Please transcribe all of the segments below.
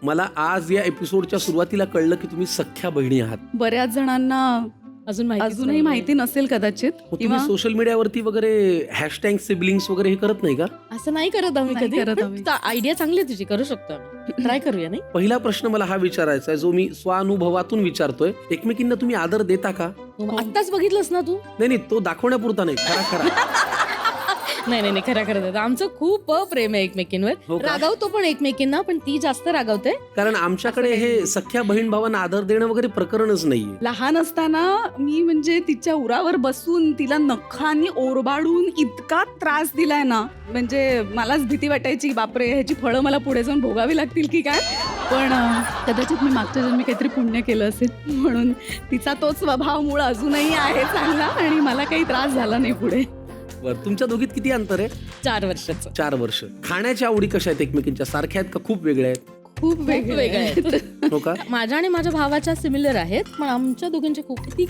मला आज या एपिसोडच्या सुरुवातीला कळलं की तुम्ही सख्या बहिणी आहात. बऱ्याच जणांना अजूनही माहिती नसेल कदाचित. तुम्ही सोशल मीडियावरती वगैरे हॅशटॅग सिबलिंग्स वगैरे हे करत नाही का? असं नाही करत आम्ही नाही कधी. करत आम्ही. आयडिया चांगली आहे तुझी, करू शकतो आम्ही, ट्राय करूया. नाही पहिला प्रश्न मला हा विचारायचा आहे जो मी स्वानुभवातून विचारतोय. एकमेकींना तुम्ही आदर देता का? आत्ताच बघितलंस ना तू. नाही, तो दाखवण्यापुरता नाही, खरा खरा. नाही खरं आमचं खूप प्रेम आहे हो एकमेकींवर. का? रागावतो पण एकमेकींना, पण ती जास्त रागावते. कारण आमच्याकडे हे सख्या बहीण भावांना आदर देणं वगैरे प्रकरणच नाहीये. लहान असताना मी म्हणजे तिच्या उरावर बसून तिला नखांनी ओरबाडून इतका त्रास दिलाय ना, म्हणजे मलाच भीती वाटायची, बापरे ह्याची फळं मला पुढे जाऊन भोगावी लागतील की काय. पण कदाचित मी मागच्या जन्मी काहीतरी पुण्य केलं असेल म्हणून तिचा तोच स्वभाव मूळ अजूनही आहे चांगला आणि मला काही त्रास झाला नाही पुढे. बरं, तुमच्या दोघीत किती अंतर आहे? 4 वर्षाचं. 4 वर्ष. खाण्याच्या आवडी कशा आहेत एकमेकींच्या? सारख्या आहेत का खूप वेगळ्या आहेत? खूप वेगळे आहेत. हो का? माझ्या आणि माझ्या भावाच्या सिमिलर आहेत, पण आमच्या दोघांची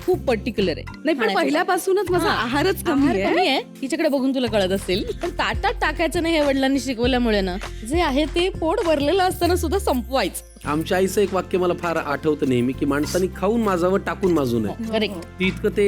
खूप पर्टिक्युलर आहे. नाही, पण पहिल्यापासूनच माझा आहारच आहार कमी कमी आहे. तिच्याकडे बघून तुला कळत असेल. पण ताटात टाकायचं नाही हे वडिलांनी शिकवल्यामुळे ना, जे आहे ते पोट भरलेलं असताना सुद्धा संपवायचं. आमच्या आईचं एक वाक्य मला फार आठवतं नेहमी की माणसाने खाऊन माजावं, टाकून माजू नये. करेक्ट. ती इतकं ते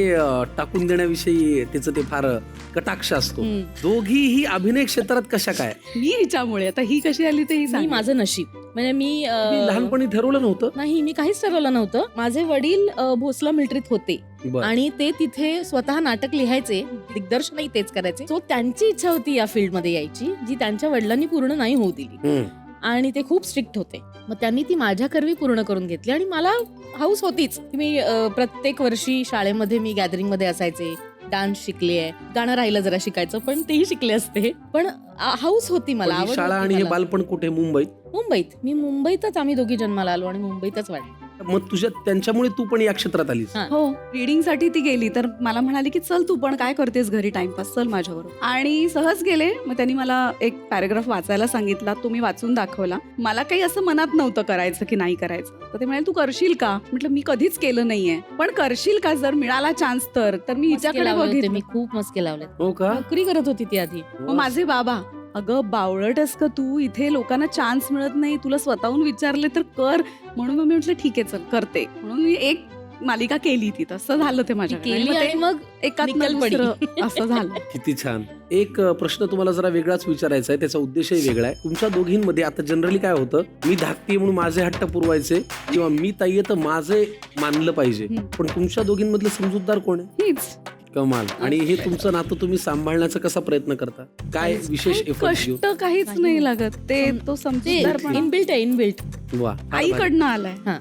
टाकून देण्याविषयी त्याचं ते फार कटाक्ष असतो. दोघीही अभिनय क्षेत्रात कशा काय? मी हिच्यामुळे. आता ही कशी आली ते ही मी सांग. माझं नशीब म्हणजे मी मी लहानपणी ठरवलं नव्हतं. नाही, मी काहीच ठरवलं नव्हतं. माझे वडील भोसला मिलिटरीत होते बरं. आणि ते तिथे स्वतः नाटक लिहायचे, दिग्दर्शनही तेच करायचे. सो त्यांची इच्छा होती या फील्डमध्ये यायची, जी त्यांच्या वडिलांनी पूर्ण नाही होऊ दिली. आणि ते खूप स्ट्रिक्ट होते. मग त्यांनी ती माझ्या करवी पूर्ण करून घेतली आणि मला हाऊस होतीच. मी प्रत्येक वर्षी शाळेमध्ये मी गॅदरिंग मध्ये असायचे, डान्स शिकले आहे, गाणं राहिलं जरा शिकायचं, पण तेही शिकले असते. पण हाऊस होती मला, पण ही आवड शाळा होती आणि हे मला. बालपण कुठे? मुंबईत. मी मुंबईतच आम्ही दोघी जन्माला आलो आणि मुंबईतच वाढलो. मग तुझ्या त्यांच्यामुळे तू पण या क्षेत्रात आलीस. हा. हो, रीडिंग साठी ती गेली तर मला म्हणाली की चल तू पण काय करतेस घरी टाइमपास, चल माझ्याबरोबर. आणि सहज गेले. मग त्यांनी मला एक पॅराग्राफ वाचायला सांगितला, तो मी वाचून दाखवला. मला काही असं मनात नव्हतं करायचं की नाही करायचं. तर ते म्हणाले तू करशील का? म्हटलं मी कधीच केलं नाहीये, पण करशील का जर मिळाला चान्स तर मी हिच्याकडे बघितलं. मी खूप मस्के लावले. हो का? नोकरी करत होती ती आधी. मग माझे बाबा, अगं बावळटस का तू, इथे लोकांना चान्स मिळत नाही, तुला स्वतःहून विचारले तर कर. म्हणून मग मी म्हटलं ठीक आहे चल करते. म्हणून मी एक मालिका केली. ती तसं झालं ते माझ्याकडे. केली आणि मग एकात निकाल पडी. असं झालं. किती छान. एक प्रश्न तुम्हाला जरा वेगळाच विचारायचा आहे, त्याचा उद्देशही वेगळा आहे. तुमच्या दोघींमध्ये आता जनरली काय होतं, मी धाकटी म्हणून माझे हट्ट पुरवायचे किंवा मी ताई आहे तर माझे मानलं पाहिजे. पण तुमच्या दोघींमधलं समजूतदार कोण आहे? हीच कमाल. आणि हे तुमचं नातं तुम्ही सांभाळण्याचा कसा प्रयत्न करता? काय विशेष एफर्ट घेऊ? कष्ट काहीच नाही लागत. ते तो समजूतदारपणा इनबिल्ट आहे, इनबिल्ट. वा, आईकडनं आलाय. हा